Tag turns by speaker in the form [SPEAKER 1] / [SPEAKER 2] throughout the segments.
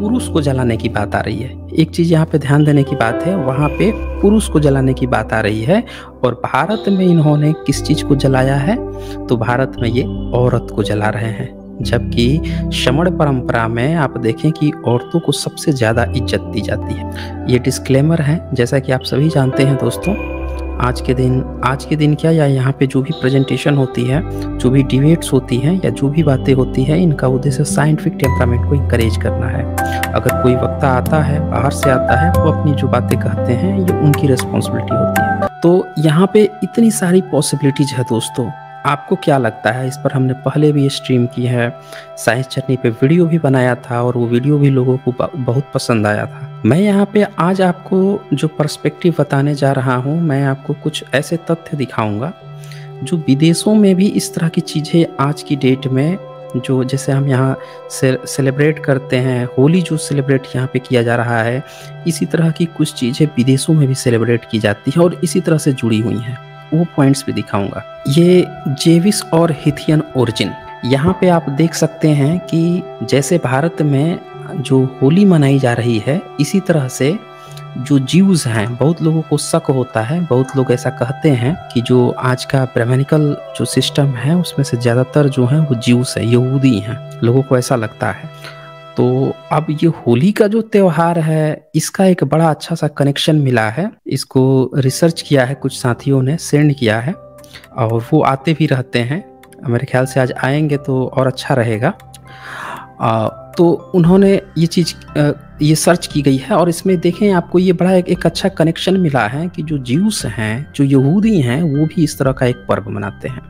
[SPEAKER 1] पुरुष को जलाने की बात आ रही है। एक चीज़ यहाँ पे ध्यान देने की बात है, वहाँ पे पुरुष को जलाने की बात आ रही है और भारत में इन्होंने किस चीज़ को जलाया है, तो भारत में ये औरत को जला रहे हैं। जबकि श्रमण परंपरा में आप देखें कि औरतों को सबसे ज़्यादा इज्जत दी जाती है। ये डिस्क्लेमर है, जैसा कि आप सभी जानते हैं दोस्तों, आज के दिन क्या, या यहाँ पे जो भी प्रेजेंटेशन होती है, जो भी डिबेट्स होती हैं या जो भी बातें होती हैं, इनका उद्देश्य साइंटिफिक टेम्परामेंट को इंकरेज करना है। अगर कोई वक्ता आता है, बाहर से आता है, वो अपनी जो बातें कहते हैं ये उनकी रिस्पॉन्सिबिलिटी होती है। तो यहाँ पे इतनी सारी पॉसिबिलिटीज है दोस्तों, आपको क्या लगता है? इस पर हमने पहले भी स्ट्रीम की है, साइंस जर्नी पे वीडियो भी बनाया था और वो वीडियो भी लोगों को बहुत पसंद आया था। मैं यहाँ पे आज आपको जो पर्सपेक्टिव बताने जा रहा हूँ, मैं आपको कुछ ऐसे तथ्य दिखाऊंगा जो विदेशों में भी इस तरह की चीज़ें आज की डेट में, जो जैसे हम यहाँ सेलिब्रेट करते हैं, होली जो सेलिब्रेट यहाँ पे किया जा रहा है, इसी तरह की कुछ चीज़ें विदेशों में भी सेलिब्रेट की जाती है और इसी तरह से जुड़ी हुई हैं। वो पॉइंट्स भी दिखाऊंगा। ये जेविश और हिथियन ओरिजिन, यहाँ पे आप देख सकते हैं कि जैसे भारत में जो होली मनाई जा रही है, इसी तरह से जो ज्यूज हैं, बहुत लोगों को शक होता है, बहुत लोग ऐसा कहते हैं कि जो आज का ब्राह्मणिकल जो सिस्टम है उसमें से ज़्यादातर जो हैं वो ज्यूस है, यहूदी हैं, लोगों को ऐसा लगता है। तो अब ये होली का जो त्योहार है, इसका एक बड़ा अच्छा सा कनेक्शन मिला है। इसको रिसर्च किया है, कुछ साथियों ने सेंड किया है और वो आते भी रहते हैं। मेरे ख्याल से आज आएंगे तो और अच्छा रहेगा। तो उन्होंने ये चीज़ ये सर्च की गई है और इसमें देखें आपको ये बड़ा एक अच्छा कनेक्शन मिला है कि जो ज्यूस हैं, जो यहूदी हैं, वो भी इस तरह का एक पर्व मनाते हैं।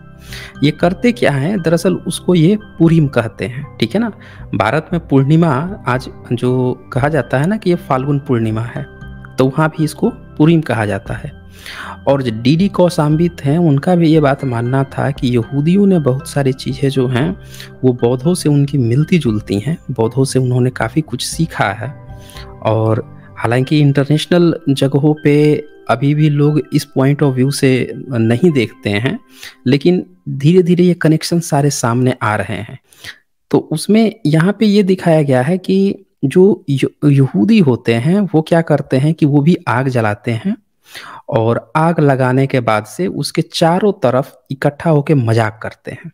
[SPEAKER 1] ये करते क्या है, दरअसल उसको ये पूर्णिम कहते हैं, ठीक है ना। भारत में पूर्णिमा आज जो कहा जाता है ना कि ये फाल्गुन पूर्णिमा है, तो वहाँ भी इसको पूर्णिम कहा जाता है। और जो डी.डी. कौशाम्बित हैं, उनका भी ये बात मानना था कि यहूदियों ने बहुत सारी चीज़ें जो हैं वो बौद्धों से उनकी मिलती जुलती हैं, बौद्धों से उन्होंने काफ़ी कुछ सीखा है। और हालांकि इंटरनेशनल जगहों पे अभी भी लोग इस पॉइंट ऑफ व्यू से नहीं देखते हैं, लेकिन धीरे धीरे ये कनेक्शन सारे सामने आ रहे हैं। तो उसमें यहाँ पे ये दिखाया गया है कि जो यहूदी होते हैं वो क्या करते हैं कि वो भी आग जलाते हैं और आग लगाने के बाद से उसके चारों तरफ इकट्ठा होके मजाक करते हैं।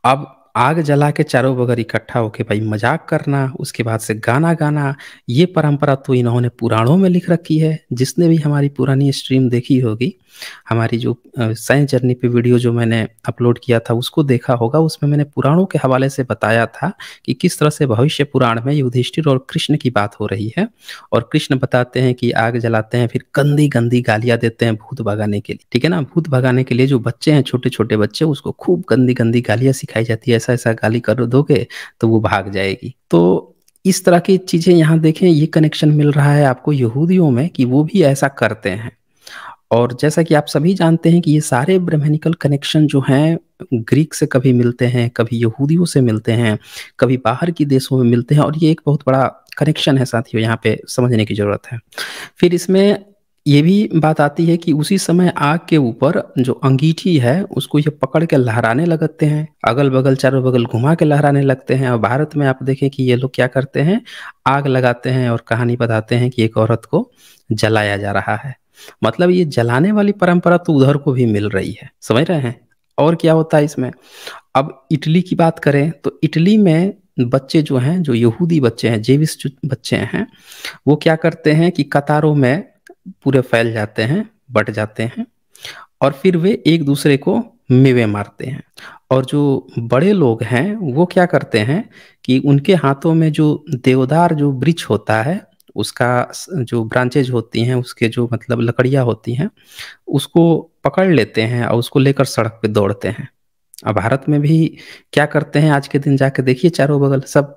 [SPEAKER 1] अब आग जला के चारों बगल इकट्ठा होके भाई मजाक करना, उसके बाद से गाना गाना, ये परंपरा तो इन्होंने पुराणों में लिख रखी है। जिसने भी हमारी पुरानी स्ट्रीम देखी होगी, हमारी जो साइंस जर्नी पे वीडियो जो मैंने अपलोड किया था उसको देखा होगा, उसमें मैंने पुराणों के हवाले से बताया था कि किस तरह से भविष्य पुराण में युधिष्ठिर और कृष्ण की बात हो रही है और कृष्ण बताते हैं कि आग जलाते हैं, फिर गंदी गंदी गालियां देते हैं भूत भगाने के लिए, ठीक है ना। भूत भगाने के लिए जो बच्चे हैं, छोटे छोटे बच्चे, उसको खूब गंदी गंदी गालियां सिखाई जाती है, ऐसा ऐसा गाली कर दोगे तो वो भाग जाएगी। तो इस तरह की चीजें यहाँ देखें, ये कनेक्शन मिल रहा है आपको यहूदियों में कि वो भी ऐसा करते हैं। और जैसा कि आप सभी जानते हैं कि ये सारे ब्राह्मणिकल कनेक्शन जो हैं ग्रीक से कभी मिलते हैं, कभी यहूदियों से मिलते हैं, कभी बाहर के देशों में मिलते हैं, और ये एक बहुत बड़ा कनेक्शन है साथियों, यहाँ पे समझने की जरूरत है। फिर इसमें ये भी बात आती है कि उसी समय आग के ऊपर जो अंगीठी है उसको ये पकड़ के लहराने लगते हैं, अगल बगल चारों बगल घुमा के लहराने लगते हैं। और भारत में आप देखें कि ये लोग क्या करते हैं, आग लगाते हैं और कहानी बताते हैं कि एक औरत को जलाया जा रहा है। मतलब ये जलाने वाली परंपरा तो उधर को भी मिल रही है, समझ रहे हैं। और क्या होता है इसमें, अब इटली की बात करें तो इटली में बच्चे जो हैं, जो यहूदी बच्चे हैं, जेविश जो बच्चे हैं, वो क्या करते हैं कि कतारों में पूरे फैल जाते हैं, बट जाते हैं और फिर वे एक दूसरे को मेवे मारते हैं। और जो बड़े लोग हैं वो क्या करते हैं कि उनके हाथों में जो देवदार जो वृक्ष होता है, उसका जो ब्रांचेज होती हैं, उसके जो मतलब लकड़ियाँ होती हैं, उसको पकड़ लेते हैं और उसको लेकर सड़क पे दौड़ते हैं। अब भारत में भी क्या करते हैं, आज के दिन जाके देखिए चारों बगल सब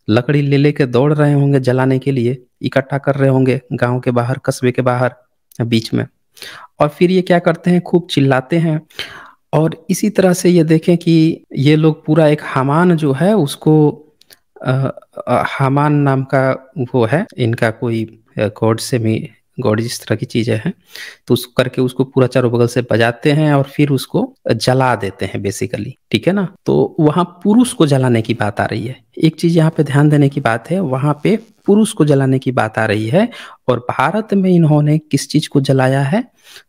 [SPEAKER 1] लकड़ी ले लेके दौड़ रहे होंगे जलाने के लिए, इकट्ठा कर रहे होंगे गांव के बाहर, कस्बे के बाहर, बीच में। और फिर ये क्या करते हैं, खूब चिल्लाते हैं। और इसी तरह से ये देखें कि ये लोग पूरा एक हामान जो है उसको हामान नाम का वो है इनका कोई गॉड से भी गॉड इस तरह की चीज़ें हैं। तो उसको करके उसको पूरा चारों बगल से बजाते हैं और फिर उसको जला देते हैं बेसिकली, ठीक है ना? तो वहाँ पुरुष को जलाने की बात आ रही है। एक चीज़ यहाँ पे ध्यान देने की बात है, वहाँ पे पुरुष को जलाने की बात आ रही है और भारत में इन्होंने किस चीज़ को जलाया है?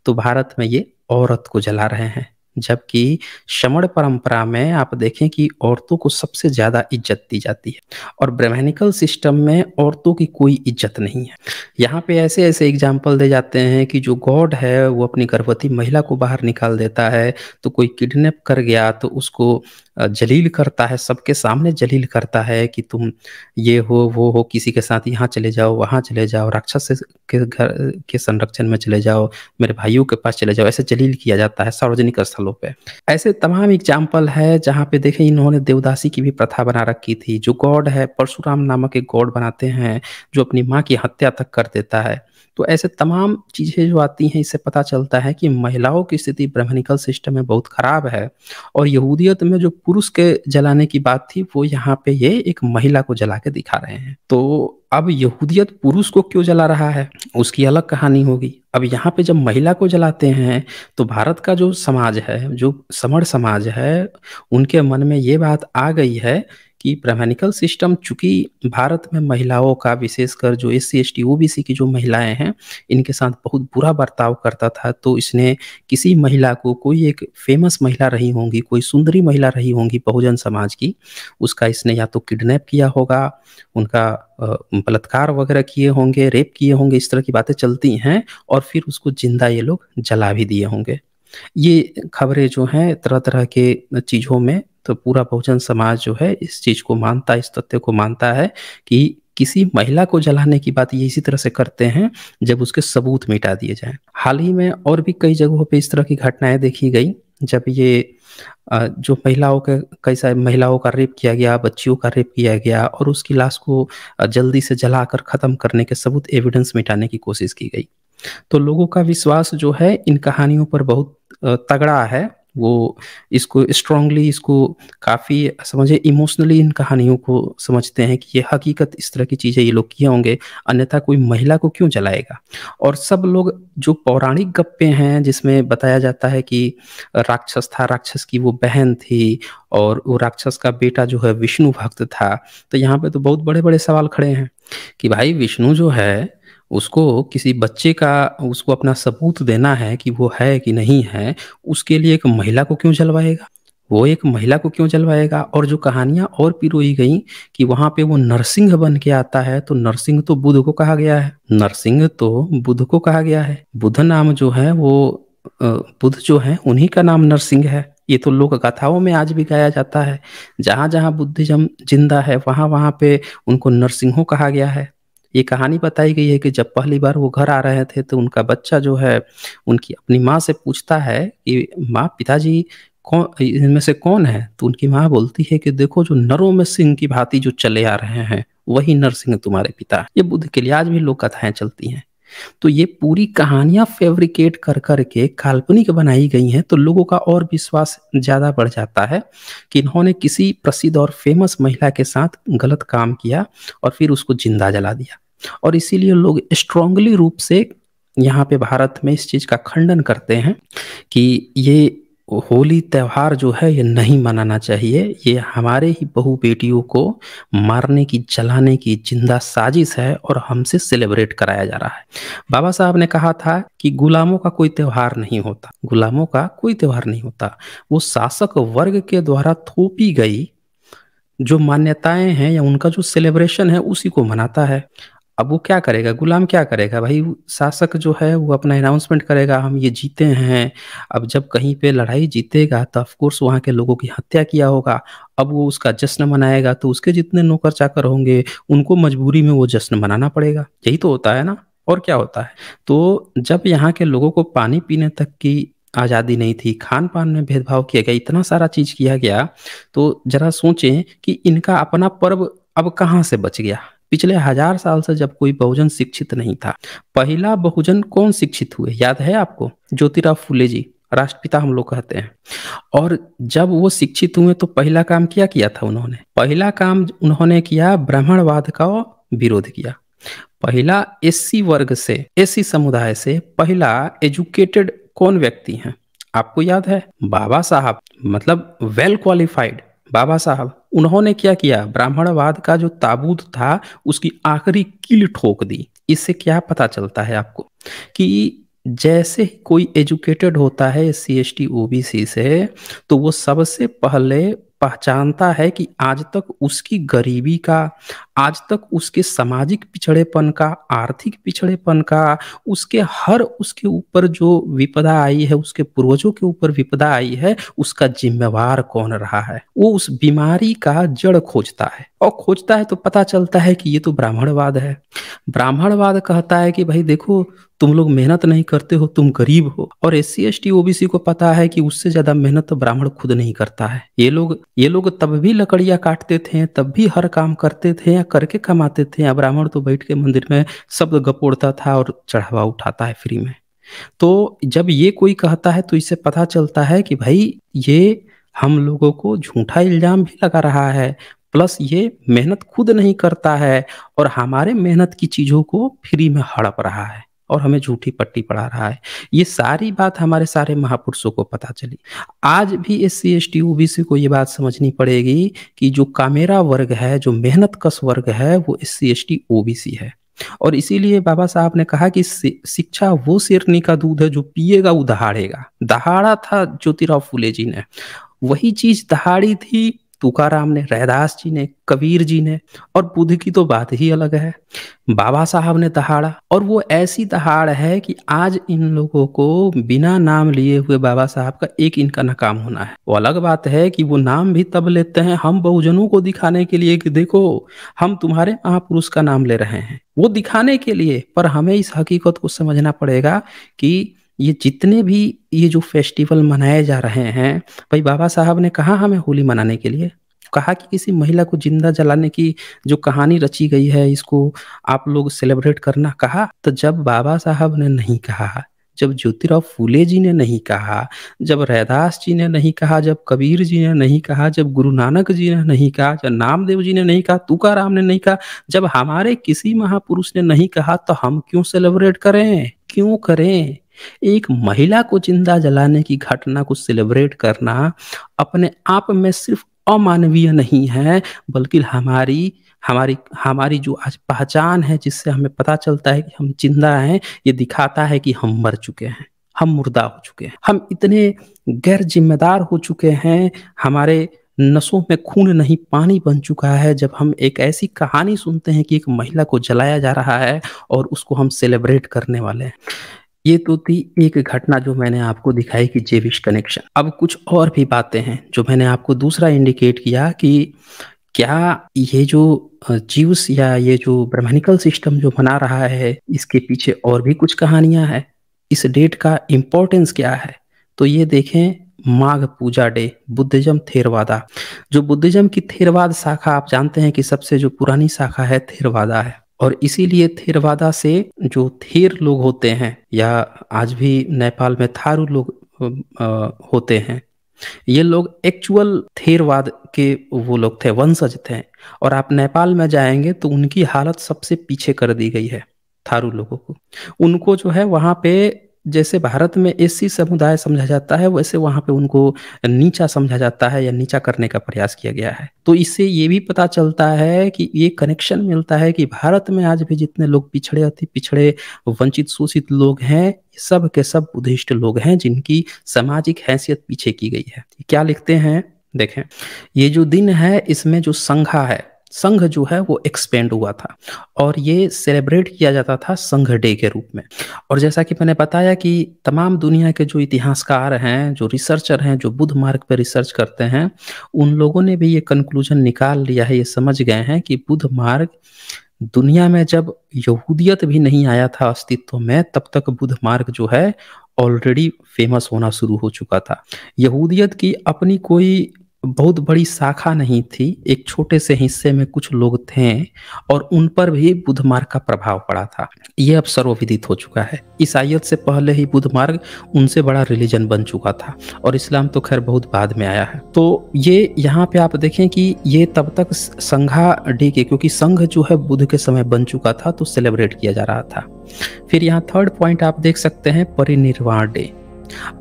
[SPEAKER 1] तो भारत में ये औरत को जला रहे हैं। जबकि श्रमण परंपरा में आप देखें कि औरतों को सबसे ज़्यादा इज़्ज़त दी जाती है और ब्राह्मणिकल सिस्टम में औरतों की कोई इज़्ज़त नहीं है। यहाँ पे ऐसे-ऐसे एग्ज़ाम्पल दे जाते हैं कि जो गॉड है वो अपनी गर्भवती महिला को बाहर निकाल देता है, तो कोई किडनैप कर गया तो उसको जलील करता है, सबके सामने जलील करता है कि तुम ये हो, वो हो, किसी के साथ यहाँ चले जाओ, वहाँ चले जाओ, राक्षस के घर के संरक्षण में चले जाओ, मेरे भाइयों के पास चले जाओ, ऐसे जलील किया जाता है सार्वजनिक स्थलों पे। ऐसे तमाम एग्ज़ाम्पल है जहाँ पे देखें इन्होंने देवदासी की भी प्रथा बना रखी थी। जो गॉड है परशुराम नामक एक गॉड बनाते हैं, जो अपनी माँ की हत्या तक कर देता है। तो ऐसे तमाम चीज़ें जो आती हैं इससे पता चलता है कि महिलाओं की स्थिति ब्राह्मणिकल सिस्टम में बहुत ख़राब है और यहूदियत में जो पुरुष के जलाने की बात थी वो यहाँ पे ये एक महिला को जला के दिखा रहे हैं। तो अब यहूदियत पुरुष को क्यों जला रहा है उसकी अलग कहानी होगी। अब यहाँ पे जब महिला को जलाते हैं तो भारत का जो समाज है, जो समण समाज है, उनके मन में ये बात आ गई है कि ब्राह्मणिकल सिस्टम चूँकि भारत में महिलाओं का विशेषकर जो एससी, एसटी, ओबीसी की जो महिलाएँ हैं, इनके साथ बहुत बुरा बर्ताव करता था, तो इसने किसी महिला को, कोई एक फ़ेमस महिला रही होंगी, कोई सुंदरी महिला रही होंगी बहुजन समाज की, उसका इसने या तो किडनैप किया होगा, उनका बलात्कार वगैरह किए होंगे, रेप किए होंगे, इस तरह की बातें चलती हैं और फिर उसको ज़िंदा ये लोग जला भी दिए होंगे। ये खबरें जो हैं तरह-तरह के चीज़ों में तो पूरा बहुजन समाज जो है इस चीज़ को मानता है, इस तथ्य को मानता है कि किसी महिला को जलाने की बात ये इसी तरह से करते हैं जब उसके सबूत मिटा दिए जाएँ। हाल ही में और भी कई जगहों पे इस तरह की घटनाएँ देखी गई जब ये जो महिलाओं के कई सारी महिलाओं का रेप किया गया, बच्चियों का रेप किया गया और उसकी लाश को जल्दी से जलाकर ख़त्म करने के सबूत एविडेंस मिटाने की कोशिश की गई। तो लोगों का विश्वास जो है इन कहानियों पर बहुत तगड़ा है। वो इसको स्ट्रॉन्गली इसको काफ़ी समझिए इमोशनली इन कहानियों को समझते हैं कि ये हकीकत इस तरह की चीज़ें ये लोग किए होंगे, अन्यथा कोई महिला को क्यों जलाएगा? और सब लोग जो पौराणिक गप्पे हैं जिसमें बताया जाता है कि राक्षस था, राक्षस की वो बहन थी और वो राक्षस का बेटा जो है विष्णु भक्त था। तो यहाँ पे तो बहुत बड़े-बड़े सवाल खड़े हैं कि भाई विष्णु जो है उसको किसी बच्चे का उसको अपना सबूत देना है कि वो है कि नहीं है, उसके लिए एक महिला को क्यों जलवाएगा? वो एक महिला को क्यों जलवाएगा? और जो कहानियाँ और पिरोई गईं कि वहाँ पे वो नरसिंह बन के आता है, तो नरसिंह तो बुध को कहा गया है। नरसिंह तो बुध को कहा गया है। बुध नाम जो है वो बुध जो है उन्हीं का नाम नरसिंह है। ये तो लोक कथाओं में आज भी गाया जाता है। जहाँ-जहाँ बुद्धिज़्म ज़िंदा है, वहाँ-वहाँ पे उनको नरसिंहों कहा गया है। ये कहानी बताई गई है कि जब पहली बार वो घर आ रहे थे तो उनका बच्चा जो है उनकी अपनी माँ से पूछता है कि माँ पिताजी कौन इनमें से कौन है? तो उनकी माँ बोलती है कि देखो जो नरों में सिंह की भांति जो चले आ रहे हैं, वही नरसिंह तुम्हारे पिता हैं। ये बुद्ध के लिए आज भी लोक कथाएँ चलती हैं। तो ये पूरी कहानियाँ फैब्रिकेट कर के काल्पनिक बनाई गई हैं, तो लोगों का और विश्वास ज़्यादा बढ़ जाता है कि इन्होंने किसी प्रसिद्ध और फ़ेमस महिला के साथ गलत काम किया और फिर उसको ज़िंदा जला दिया। और इसीलिए लोग स्ट्रॉन्गली रूप से यहाँ पे भारत में इस चीज़ का खंडन करते हैं कि ये होली त्योहार जो है ये नहीं मनाना चाहिए। ये हमारे ही बहू-बेटियों को मारने की, जलाने की ज़िंदा साज़िश है और हमसे सेलिब्रेट कराया जा रहा है। बाबा साहब ने कहा था कि गुलामों का कोई त्योहार नहीं होता, गुलामों का कोई त्योहार नहीं होता। वो शासक वर्ग के द्वारा थोपी गई जो मान्यताएँ हैं या उनका जो सेलिब्रेशन है उसी को मनाता है। अब वो क्या करेगा? गुलाम क्या करेगा? भाई शासक जो है वो अपना अनाउंसमेंट करेगा हम ये जीते हैं। अब जब कहीं पे लड़ाई जीतेगा तो ऑफ कोर्स वहाँ के लोगों की हत्या किया होगा। अब वो उसका जश्न मनाएगा तो उसके जितने नौकर-चाकर होंगे उनको मजबूरी में वो जश्न मनाना पड़ेगा। यही तो होता है ना, और क्या होता है? तो जब यहाँ के लोगों को पानी पीने तक की आज़ादी नहीं थी, खान-पान में भेदभाव किया गया, इतना सारा चीज़ किया गया, तो ज़रा सोचें कि इनका अपना पर्व अब कहाँ से बच गया? पिछले 1000 साल से जब कोई बहुजन शिक्षित नहीं था, पहला बहुजन कौन शिक्षित हुए याद है आपको? ज्योतिराव फुले जी, राष्ट्रपिता हम लोग कहते हैं। और जब वो शिक्षित हुए तो पहला काम क्या किया था उन्होंने? पहला काम उन्होंने किया ब्राह्मणवाद का विरोध किया। पहला एससी वर्ग से, एससी समुदाय से पहला एजुकेटेड कौन व्यक्ति हैं? आपको याद है? बाबा साहब, मतलब वेल क्वालिफाइड बाबा साहब। उन्होंने क्या किया? ब्राह्मणवाद का जो ताबूत था उसकी आखिरी कील ठोक दी। इससे क्या पता चलता है आपको कि जैसे ही कोई एजुकेटेड होता है एससी एसटी ओबीसी से, तो वो सबसे पहले पहचानता है कि आज तक उसकी गरीबी का, आज तक उसके सामाजिक पिछड़ेपन का, आर्थिक पिछड़ेपन का, उसके हर उसके ऊपर जो विपदा आई है, उसके पूर्वजों के ऊपर विपदा आई है, उसका जिम्मेवार कौन रहा है। वो उस बीमारी का जड़ खोजता है, और खोजता है तो पता चलता है कि ये तो ब्राह्मणवाद है। ब्राह्मणवाद कहता है कि भाई देखो, तुम लोग मेहनत नहीं करते हो, तुम गरीब हो। और एससी एसटी ओबीसी को पता है कि उससे ज्यादा मेहनत तो ब्राह्मण खुद नहीं करता है। ये लोग तब भी लकड़ियां काटते थे, तब भी हर काम करते थे या करके कमाते थे, या ब्राह्मण तो बैठ के मंदिर में शब्द गपोड़ता था और चढ़ावा उठाता है फ्री में। तो जब ये कोई कहता है तो इससे पता चलता है कि भाई ये हम लोगों को झूठा इल्जाम भी लगा रहा है, प्लस ये मेहनत खुद नहीं करता है और हमारे मेहनत की चीजों को फ्री में हड़प रहा है और हमें झूठी पट्टी पढ़ा रहा है। ये सारी बात हमारे सारे महापुरुषों को पता चली। आज भी एससी एसटी ओबीसी को ये बात समझनी पड़ेगी कि जो कामेरा वर्ग है, जो मेहनत कश वर्ग है, वो एससी एसटी ओबीसी है। और इसीलिए बाबा साहब ने कहा कि शिक्षा वो शेरनी का दूध है जो पिएगा वो दहाड़ेगा। दहाड़ा था ज्योतिराव फूले जी ने, वही चीज दहाड़ी थी तुकाराम ने, रैदास जी ने, कबीर जी ने, और बुद्ध की तो बात ही अलग है। बाबा साहब ने दहाड़ा, और वो ऐसी दहाड़ है कि आज इन लोगों को बिना नाम लिए हुए बाबा साहब का एक इनका नाकाम होना है। वो अलग बात है कि वो नाम भी तब लेते हैं हम बहुजनों को दिखाने के लिए कि देखो हम तुम्हारे महापुरुष का नाम ले रहे हैं, वो दिखाने के लिए। पर हमें इस हकीकत को समझना पड़ेगा कि ये जितने भी ये जो फेस्टिवल मनाए जा रहे हैं, भाई बाबा साहब ने कहा हमें होली मनाने के लिए, कहा कि किसी महिला को जिंदा जलाने की जो कहानी रची गई है इसको आप लोग सेलिब्रेट करना कहा। तो जब बाबा साहब ने नहीं कहा, जब ज्योतिराव फूले जी ने नहीं कहा, जब रैदास जी ने नहीं कहा, जब कबीर जी ने नहीं कहा, जब गुरु नानक जी ने नहीं कहा, जब नामदेव जी ने नहीं कहा, तुकाराम ने नहीं कहा, जब हमारे किसी महापुरुष ने नहीं कहा, तो हम क्यों सेलिब्रेट करें, क्यों करें? एक महिला को जिंदा जलाने की घटना को सेलिब्रेट करना अपने आप में सिर्फ अमानवीय नहीं है, बल्कि हमारी हमारी हमारी जो आज पहचान है, जिससे हमें पता चलता है कि हम जिंदा हैं, ये दिखाता है कि हम मर चुके हैं, हम मुर्दा हो चुके हैं, हम इतने गैर जिम्मेदार हो चुके हैं, हमारे नसों में खून नहीं पानी बन चुका है जब हम एक ऐसी कहानी सुनते हैं कि एक महिला को जलाया जा रहा है और उसको हम सेलिब्रेट करने वाले हैं। ये तो थी एक घटना जो मैंने आपको दिखाई कि जेविश कनेक्शन। अब कुछ और भी बातें हैं जो मैंने आपको दूसरा इंडिकेट किया कि क्या ये जो जीव्स या ये जो ब्राह्मणिकल सिस्टम जो बना रहा है, इसके पीछे और भी कुछ कहानियां हैं? इस डेट का इम्पोर्टेंस क्या है? तो ये देखें, माघ पूजा डे, बुद्धिज्म थेरवादा। जो बुद्धिज्म की थेरवाद शाखा, आप जानते हैं कि सबसे जो पुरानी शाखा है थेरवादा है, और इसीलिए थेरवादा से जो थेर लोग होते हैं, या आज भी नेपाल में थारू लोग होते हैं, ये लोग एक्चुअल थेरवाद के वो लोग थे, वंशज थे। और आप नेपाल में जाएंगे तो उनकी हालत सबसे पीछे कर दी गई है थारू लोगों को। उनको जो है वहां पे, जैसे भारत में एससी समुदाय समझा जाता है, वैसे वहां पे उनको नीचा समझा जाता है या नीचा करने का प्रयास किया गया है। तो इससे ये भी पता चलता है कि ये कनेक्शन मिलता है कि भारत में आज भी जितने लोग पिछड़े, अति पिछड़े, वंचित, शोषित लोग हैं, सब के सब बुद्धिस्ट लोग हैं जिनकी सामाजिक हैसियत पीछे की गई है। क्या लिखते हैं, देखें, ये जो दिन है इसमें जो संघा है, संघ जो है वो एक्सपेंड हुआ था और ये सेलिब्रेट किया जाता था संघ डे के रूप में। और जैसा कि मैंने बताया कि तमाम दुनिया के जो इतिहासकार हैं, जो रिसर्चर हैं, जो बुद्ध मार्ग पर रिसर्च करते हैं, उन लोगों ने भी ये कंक्लूजन निकाल लिया है, ये समझ गए हैं कि बुद्ध मार्ग दुनिया में जब यहूदियत भी नहीं आया था अस्तित्व में, तब तक बुद्ध मार्ग जो है ऑलरेडी फेमस होना शुरू हो चुका था। यहूदियत की अपनी कोई बहुत बड़ी शाखा नहीं थी, एक छोटे से हिस्से में कुछ लोग थे और उन पर भी बुद्ध मार्ग का प्रभाव पड़ा था। ये अब सर्वविदित हो चुका है। ईसाइयत से पहले ही बुद्ध मार्ग उनसे बड़ा रिलीजन बन चुका था और इस्लाम तो खैर बहुत बाद में आया है। तो ये यहाँ पे आप देखें कि ये तब तक संघा डे के, क्योंकि संघ जो है बुद्ध के समय बन चुका था तो सेलिब्रेट किया जा रहा था। फिर यहाँ थर्ड पॉइंट आप देख सकते हैं परिनिर्वाण डे।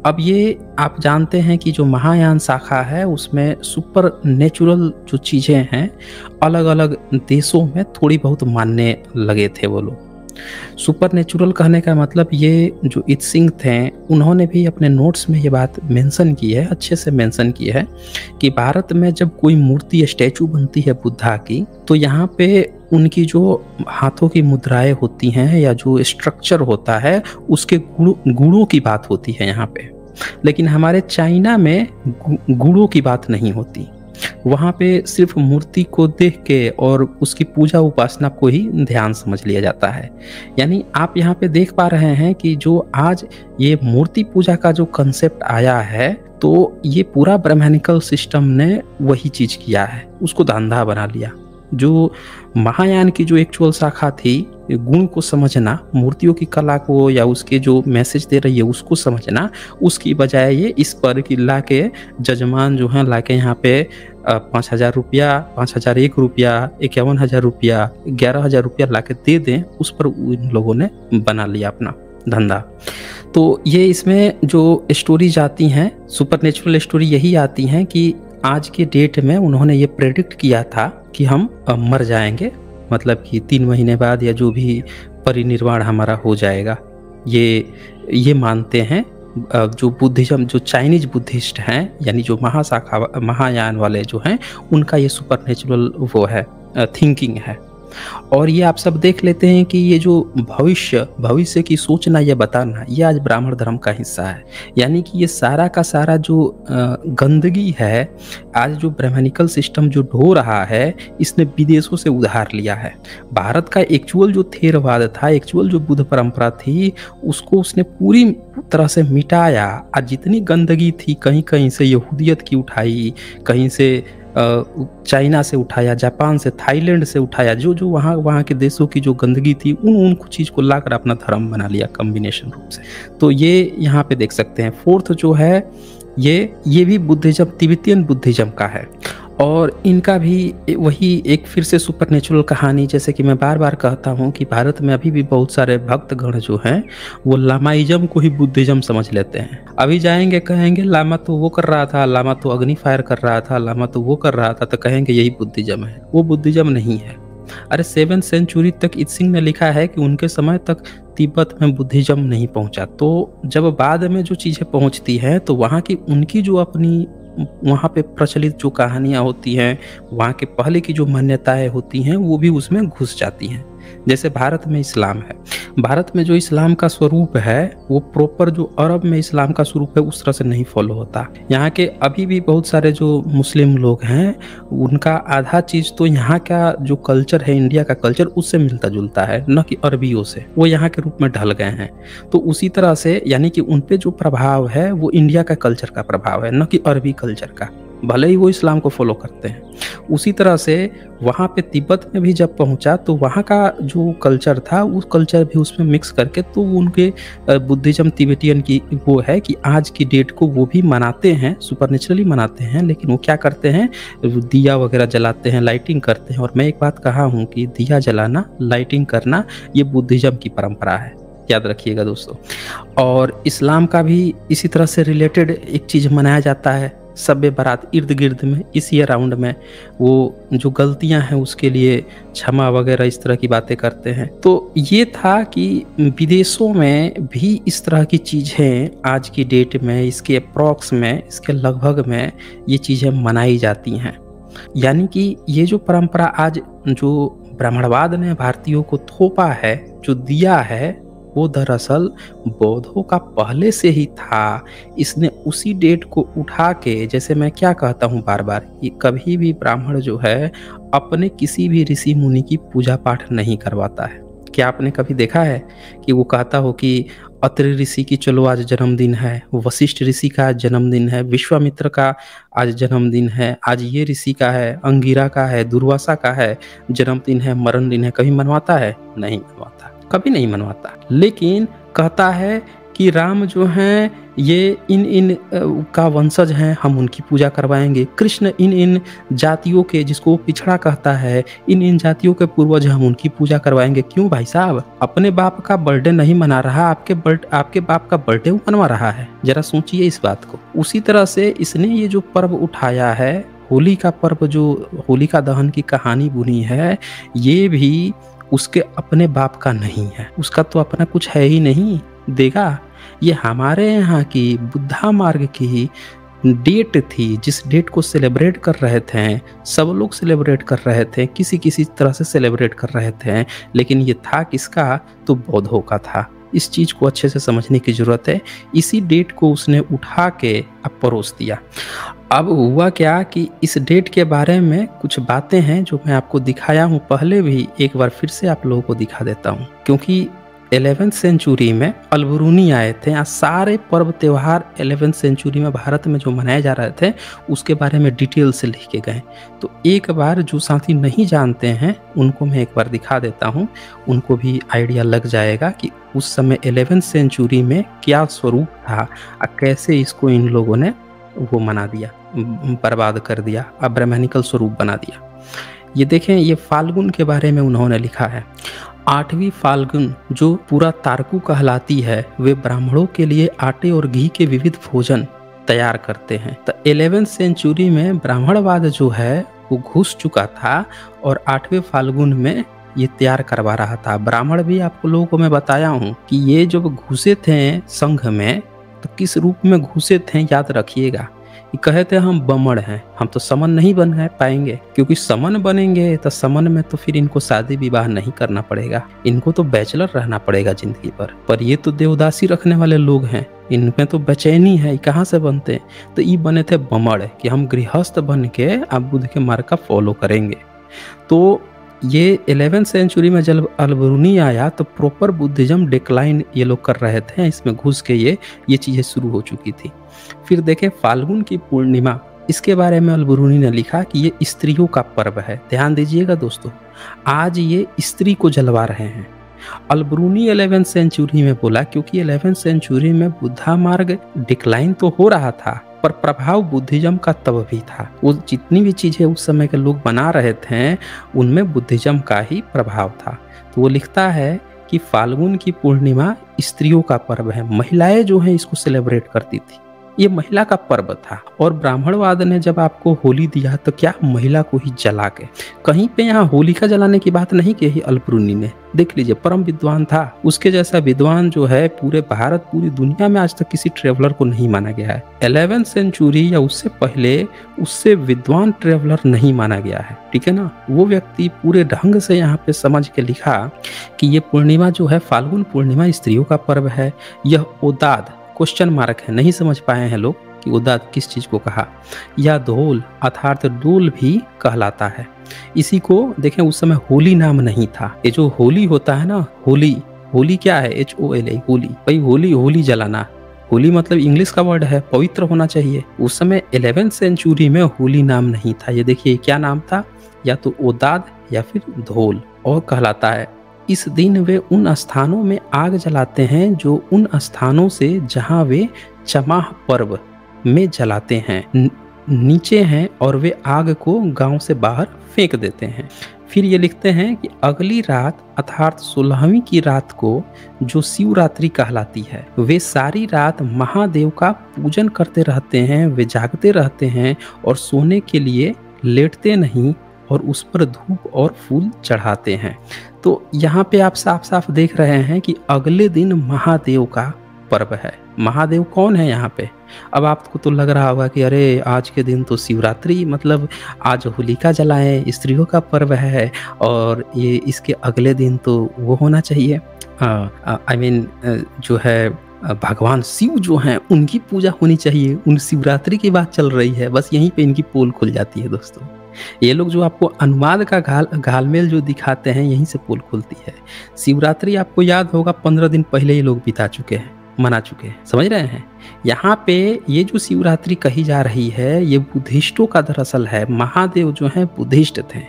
[SPEAKER 1] अब ये आप जानते हैं कि जो महायान शाखा है उसमें सुपर नेचुरल जो चीज़ें हैं अलग अलग देशों में थोड़ी बहुत मानने लगे थे वो लोग। सुपर नेचुरल कहने का मतलब ये जो इत्सिंग थे उन्होंने भी अपने नोट्स में ये बात मेंशन की है, अच्छे से मेंशन की है कि भारत में जब कोई मूर्ति स्टैचू बनती है बुद्धा की तो यहाँ पे उनकी जो हाथों की मुद्राएं होती हैं या जो स्ट्रक्चर होता है उसके गुणों की बात होती है यहाँ पे। लेकिन हमारे चाइना में गुणों की बात नहीं होती, वहाँ पे सिर्फ मूर्ति को देख के और उसकी पूजा उपासना को ही ध्यान समझ लिया जाता है। यानी आप यहाँ पे देख पा रहे हैं कि जो आज ये मूर्ति पूजा का जो कंसेप्ट आया है तो ये पूरा ब्राह्मणिकल सिस्टम ने वही चीज किया है, उसको धंधा बना लिया। जो महायान की जो एक्चुअल शाखा थी गुण को समझना, मूर्तियों की कला को या उसके जो मैसेज दे रही है उसको समझना, उसकी बजाय ये इस पर कि ला के जजमान जो है ला के यहाँ पे 5,000 रुपया, 5,001 रुपया, 51,000 रुपया, 11,000 रुपया ला के दे दें, उस पर उन लोगों ने बना लिया अपना धंधा। तो ये इसमें जो स्टोरीज आती हैं सुपरनेचुरल स्टोरी यही आती हैं कि आज के डेट में उन्होंने ये प्रेडिक्ट किया था कि हम मर जाएंगे, मतलब कि 3 महीने बाद या जो भी परिनिर्वाण हमारा हो जाएगा। ये मानते हैं जो बुद्धिज्म, जो चाइनीज बुद्धिस्ट हैं यानी जो महाशाखा महायान वाले जो हैं उनका ये सुपरनेचुरल वो है थिंकिंग है। और ये आप सब देख लेते हैं कि ये जो भविष्य की सोचना, ये बताना, ये आज ब्राह्मण धर्म का हिस्सा है। यानी कि ये सारा का सारा जो गंदगी है आज जो ब्राह्मणिकल सिस्टम जो ढो रहा है इसने विदेशों से उधार लिया है। भारत का एक्चुअल जो थेरवाद था, एक्चुअल जो बुद्ध परंपरा थी उसको उसने पूरी तरह से मिटाया। आज जितनी गंदगी थी कहीं कहीं से यहूदियत की उठाई, कहीं से चाइना से उठाया, जापान से, थाईलैंड से उठाया, जो जो वहाँ के देशों की जो गंदगी थी उन कुछ चीज़ को लाकर अपना धर्म बना लिया कॉम्बिनेशन रूप से। तो ये यहाँ पे देख सकते हैं। फोर्थ जो है ये भी बुद्धिज्म, तिब्बतियन बुद्धिज्म का है और इनका भी वही एक फिर से सुपरनेचुरल कहानी। जैसे कि मैं बार बार कहता हूँ कि भारत में अभी भी बहुत सारे भक्तगण जो हैं वो लामाइज्म को ही बुद्धिज्म समझ लेते हैं। अभी जाएंगे कहेंगे लामा तो वो कर रहा था, लामा तो अग्नि फायर कर रहा था, लामा तो वो कर रहा था, तो कहेंगे यही बुद्धिज्म है। वो बुद्धिज्म नहीं है। अरे 7वीं सेंचुरी तक इत्सिंग ने लिखा है कि उनके समय तक तिब्बत में बुद्धिज्म नहीं पहुंचा। तो जब बाद में जो चीज़ें पहुंचती हैं तो वहाँ की उनकी जो अपनी वहाँ पे प्रचलित जो कहानियाँ होती हैं, वहाँ के पहले की जो मान्यताएं होती हैं वो भी उसमें घुस जाती हैं। जैसे भारत में इस्लाम है, भारत में जो इस्लाम का स्वरूप है वो प्रॉपर जो अरब में इस्लाम का स्वरूप है उस तरह से नहीं फॉलो होता। यहाँ के अभी भी बहुत सारे जो मुस्लिम लोग हैं उनका आधा चीज़ तो यहाँ का जो कल्चर है, इंडिया का कल्चर, उससे मिलता जुलता है, न कि अरबियों से। वो यहाँ के रूप में ढल गए हैं। तो उसी तरह से यानी कि उन पे जो प्रभाव है वो इंडिया का कल्चर का प्रभाव है, न कि अरबी कल्चर का, भले ही वो इस्लाम को फॉलो करते हैं। उसी तरह से वहाँ पे तिब्बत में भी जब पहुँचा तो वहाँ का जो कल्चर था उस कल्चर भी उसमें मिक्स करके तो उनके बुद्धिज्म तिब्बतियन की वो है कि आज की डेट को वो भी मनाते हैं, सुपरनेचुरली मनाते हैं। लेकिन वो क्या करते हैं, दिया वगैरह जलाते हैं, लाइटिंग करते हैं। और मैं एक बात कहा हूँ कि दिया जलाना, लाइटिंग करना ये बुद्धिज्म की परंपरा है, याद रखिएगा दोस्तों। और इस्लाम का भी इसी तरह से रिलेटेड एक चीज़ मनाया जाता है, सब्बे बारात इर्द गिर्द में, इसी अराउंड में वो जो गलतियां हैं उसके लिए क्षमा वगैरह इस तरह की बातें करते हैं। तो ये था कि विदेशों में भी इस तरह की चीज़ें आज की डेट में, इसके अप्रॉक्स में, इसके लगभग में ये चीज़ें मनाई जाती हैं। यानी कि ये जो परंपरा आज जो ब्राह्मणवाद ने भारतीयों को थोपा है, जो दिया है, वो दरअसल बौद्धों का पहले से ही था। इसने उसी डेट को उठा के, जैसे मैं क्या कहता हूँ बार बार, कि कभी भी ब्राह्मण जो है अपने किसी भी ऋषि मुनि की पूजा पाठ नहीं करवाता है। क्या आपने कभी देखा है कि वो कहता हो कि अत्रि ऋषि की चलो आज जन्मदिन है, वशिष्ठ ऋषि का आज जन्मदिन है, विश्वामित्र का आज जन्मदिन है, आज ये ऋषि का है, अंगिरा का है, दुर्वासा का है, जन्मदिन है, मरण दिन है, कभी मनवाता है? नहीं मनवाता, कभी नहीं मनवाता। लेकिन कहता है कि राम जो हैं ये इन का वंशज हैं, हम उनकी पूजा करवाएंगे। कृष्ण इन जातियों के, जिसको वो पिछड़ा कहता है, इन जातियों के पूर्वज, हम उनकी पूजा करवाएंगे। क्यों भाई साहब? अपने बाप का बर्थडे नहीं मना रहा, आपके बाप का बर्थडे मनवा रहा है। जरा सोचिए इस बात को। उसी तरह से इसने ये जो पर्व उठाया है, होली का पर्व, जो होलिका दहन की कहानी बुनी है, ये भी उसके अपने बाप का नहीं है, उसका तो अपना कुछ है ही नहीं। देगा, ये हमारे यहाँ की बुद्धा मार्ग की डेट थी, जिस डेट को सेलिब्रेट कर रहे थे, सब लोग सेलिब्रेट कर रहे थे, किसी तरह से सेलिब्रेट कर रहे थे, लेकिन ये था किसका? तो बौद्धों का था। इस चीज को अच्छे से समझने की जरूरत है। इसी डेट को उसने उठा के अब परोस दिया। अब हुआ क्या कि इस डेट के बारे में कुछ बातें हैं जो मैं आपको दिखाया हूँ पहले भी, एक बार फिर से आप लोगों को दिखा देता हूँ। क्योंकि 11वीं सेंचुरी में अल-बरूनी आए थे, यहाँ सारे पर्व त्योहार 11वीं सेंचुरी में भारत में जो मनाए जा रहे थे उसके बारे में डिटेल से लिख के गए। तो एक बार जो साथी नहीं जानते हैं उनको मैं एक बार दिखा देता हूँ, उनको भी आइडिया लग जाएगा कि उस समय 11वीं सेंचुरी में क्या स्वरूप था और कैसे इसको इन लोगों ने वो मना दिया, बर्बाद कर दिया, अब्राह्मणिकल स्वरूप बना दिया। ये देखें, ये फाल्गुन के बारे में उन्होंने लिखा है। 8वीं फाल्गुन जो पूरा तारकू कहलाती है, वे ब्राह्मणों के लिए आटे और घी के विविध भोजन तैयार करते हैं। तो 11वीं सेंचुरी में ब्राह्मणवाद जो है वो घुस चुका था और 8वें फाल्गुन में ये तैयार करवा रहा था। ब्राह्मण भी आपको लोगों को मैं बताया हूँ कि ये जब घुसे थे संघ में तो किस रूप में घुसे थे, याद रखिएगा। ये कहे थे हम बमड़ हैं, हम तो समन नहीं बन पाएंगे, क्योंकि समन बनेंगे तो समन में तो फिर इनको शादी विवाह नहीं करना पड़ेगा, इनको तो बैचलर रहना पड़ेगा जिंदगी भर। पर ये तो देवदासी रखने वाले लोग हैं, इनमें तो बेचैनी है, कहाँ से बनते? तो ये बने थे बमड़ कि हम गृहस्थ बन के अब बुद्ध के मार्ग का फॉलो करेंगे। तो ये 11वीं सेंचुरी में जब अल-बरूनी आया तो प्रॉपर बुद्धिज्म डिक्लाइन ये लोग कर रहे थे, इसमें घुस के ये चीज़ें शुरू हो चुकी थी। फिर देखें फाल्गुन की पूर्णिमा, इसके बारे में अल-बरूनी ने लिखा कि ये स्त्रियों का पर्व है। ध्यान दीजिएगा दोस्तों, आज ये स्त्री को जलवा रहे हैं। अल-बरूनी 11वीं सेंचुरी में बोला क्योंकि 11वीं सेंचुरी में बुद्धा मार्ग डिक्लाइन तो हो रहा था, पर प्रभाव बुद्धिज्म का तब भी था। वो जितनी भी चीज़ें उस समय के लोग बना रहे थे उनमें बुद्धिज्म का ही प्रभाव था। तो वो लिखता है कि फाल्गुन की पूर्णिमा स्त्रियों का पर्व है, महिलाएं जो हैं इसको सेलिब्रेट करती थी, ये महिला का पर्व था। और ब्राह्मणवाद ने जब आपको होली दिया तो क्या महिला को ही जला के, कहीं पे यहाँ होलिका जलाने की बात नहीं कही अल-बरूनी ने। देख लीजिए, परम विद्वान था, उसके जैसा विद्वान जो है पूरे भारत पूरी दुनिया में आज तक किसी ट्रेवलर को नहीं माना गया है। 11वीं सेंचुरी या उससे पहले उससे विद्वान ट्रेवलर नहीं माना गया है, ठीक है ना। वो व्यक्ति पूरे ढंग से यहाँ पे समझ के लिखा कि ये पूर्णिमा जो है फाल्गुन पूर्णिमा स्त्रियों का पर्व है। यह ओदाद क्वेश्चन मार्क है, नहीं समझ पाए हैं लोग कि उदाद किस चीज को कहा। या धोल अर्थात डोल भी कहलाता है। इसी को देखें, उस समय होली नाम नहीं था। ये जो होली होता है ना, होली क्या है? HOLI, होली। भाई होली जलाना, होली मतलब इंग्लिश का वर्ड है, पवित्र होना चाहिए। उस समय 11वीं सेंचुरी में होली नाम नहीं था। ये देखिए क्या नाम था, या तो ओदाद या फिर धोल और कहलाता है। इस दिन वे उन स्थानों में आग जलाते हैं जो उन स्थानों से जहां वे चमाह पर्व में जलाते हैं नीचे हैं, और वे आग को गांव से बाहर फेंक देते हैं। फिर ये लिखते हैं कि अगली रात अर्थात 16वीं की रात को जो शिवरात्रि कहलाती है, वे सारी रात महादेव का पूजन करते रहते हैं। वे जागते रहते हैं और सोने के लिए लेटते नहीं और उस पर धूप और फूल चढ़ाते हैं। तो यहाँ पे आप साफ साफ देख रहे हैं कि अगले दिन महादेव का पर्व है। महादेव कौन है यहाँ पे? अब आपको तो लग रहा होगा कि अरे आज के दिन तो शिवरात्रि, मतलब आज होलिका जलाएं, स्त्रियों का पर्व है, और ये इसके अगले दिन तो वो होना चाहिए, I mean, जो है भगवान शिव जो हैं उनकी पूजा होनी चाहिए। उन शिवरात्रि की बात चल रही है, बस यहीं पे इनकी पोल खुल जाती है दोस्तों। ये लोग जो आपको अनुवाद का घालमेल जो दिखाते हैं, यहीं से पोल खुलती है। शिवरात्रि आपको याद होगा 15 दिन पहले ये लोग बिता चुके हैं, मना चुके हैं, समझ रहे हैं। यहाँ पे ये जो शिवरात्रि कही जा रही है ये बुद्धिस्टों का दरअसल है। महादेव जो हैं बुद्धिस्ट थे,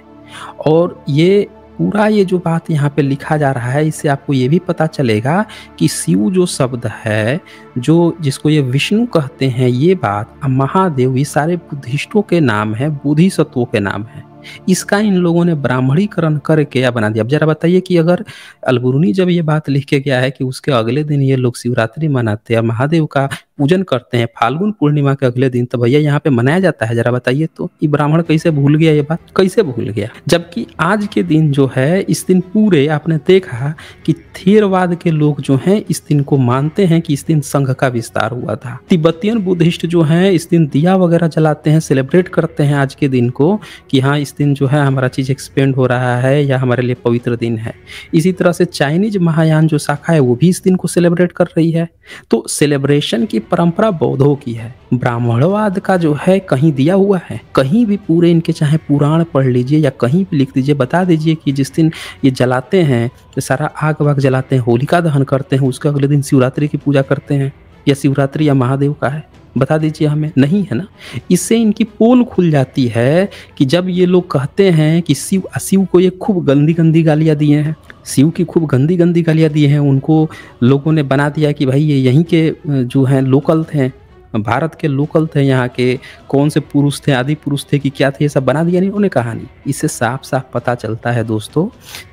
[SPEAKER 1] और ये पूरा ये जो बात यहाँ पे लिखा जा रहा है, इससे आपको ये भी पता चलेगा कि शिव जो शब्द है, जो जिसको ये विष्णु कहते हैं, ये बात महादेव, ये सारे बुद्धिस्टों के नाम है, बोधिसत्वों के नाम है। इसका इन लोगों ने ब्राह्मणीकरण करके या बना दिया। अब जरा बताइए कि अगर अलबरूनी जब ये बात लिख के गया है कि उसके अगले दिन ये लोग शिवरात्रि मनाते हैं, महादेव का पूजन करते हैं फाल्गुन पूर्णिमा के अगले दिन, तो भैया यहाँ पे मनाया जाता है, जरा बताइए तो ये ब्राह्मण कैसे भूल गया, ये बात कैसे भूल गया। जबकि आज के दिन जो है, इस दिन पूरे आपने देखा कि थेरवाद के लोग जो हैं इस दिन को मानते हैं कि इस दिन संघ का विस्तार हुआ था। तिब्बतियन बुद्धिस्ट जो हैं इस दिन दिया वगैरह जलाते हैं, सेलिब्रेट करते हैं आज के दिन को कि हाँ इस दिन जो है हमारा चीज एक्सपेंड हो रहा है या हमारे लिए पवित्र दिन है। इसी तरह से चाइनीज महायान जो शाखा है वो भी इस दिन को सेलिब्रेट कर रही है। तो सेलिब्रेशन की परंपरा बौद्धों की है। ब्राह्मणवाद का जो है कहीं दिया हुआ है, कहीं भी पूरे इनके चाहे पुराण पढ़ लीजिए या कहीं भी लिख दीजिए, बता दीजिए कि जिस दिन ये जलाते हैं, तो सारा आग वाग जलाते हैं, होलिका दहन करते हैं, उसके अगले दिन शिवरात्रि की पूजा करते हैं, या शिवरात्रि या महादेव का है, बता दीजिए हमें, नहीं है ना। इससे इनकी पोल खुल जाती है कि जब ये लोग कहते हैं कि शिव को ये खूब गंदी गंदी गालियाँ दिए हैं, शिव की खूब गंदी गंदी गालियाँ दी हैं, उनको लोगों ने बना दिया कि भाई ये यहीं के जो हैं लोकल थे, भारत के लोकल थे, यहाँ के कौन से पुरुष थे, आदि पुरुष थे कि क्या थे, ये सब बना दिया नहीं उन्होंने कहानी। इससे साफ साफ पता चलता है दोस्तों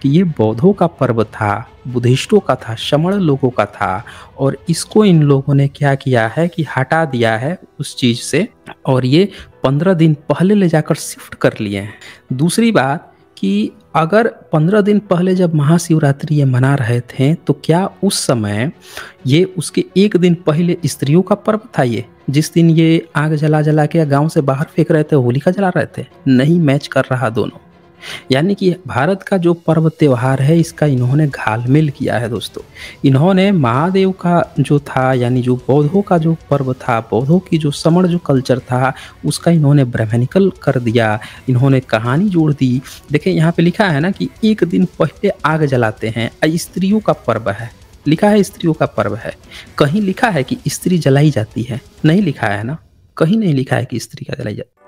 [SPEAKER 1] कि ये बौद्धों का पर्व था, बुद्धिस्टों का था, श्रमण लोगों का था, और इसको इन लोगों ने क्या किया है कि हटा दिया है उस चीज से, और ये 15 दिन पहले ले जाकर शिफ्ट कर लिए हैं। दूसरी बात कि अगर 15 दिन पहले जब महाशिवरात्रि ये मना रहे थे, तो क्या उस समय ये उसके एक दिन पहले स्त्रियों का पर्व था ये, जिस दिन ये आग जला जला के गांव से बाहर फेंक रहे थे, होलिका जला रहे थे? नहीं मैच कर रहा दोनों। यानी कि भारत का जो पर्व त्योहार है इसका इन्होंने घालमेल किया है दोस्तों। इन्होंने महादेव का जो था, यानी जो बौद्धों का जो पर्व था, बौद्धों की जो समण जो कल्चर था, उसका इन्होंने ब्राह्मणिकल कर दिया, इन्होंने कहानी जोड़ दी। देखिए यहाँ पे लिखा है ना कि एक दिन पहले आग जलाते हैं, स्त्रियों का पर्व है, लिखा है स्त्रियों का पर्व है। कहीं लिखा है कि स्त्री जलाई जाती है? नहीं लिखा है ना, कहीं नहीं लिखा है कि स्त्री का जलाई जाती है।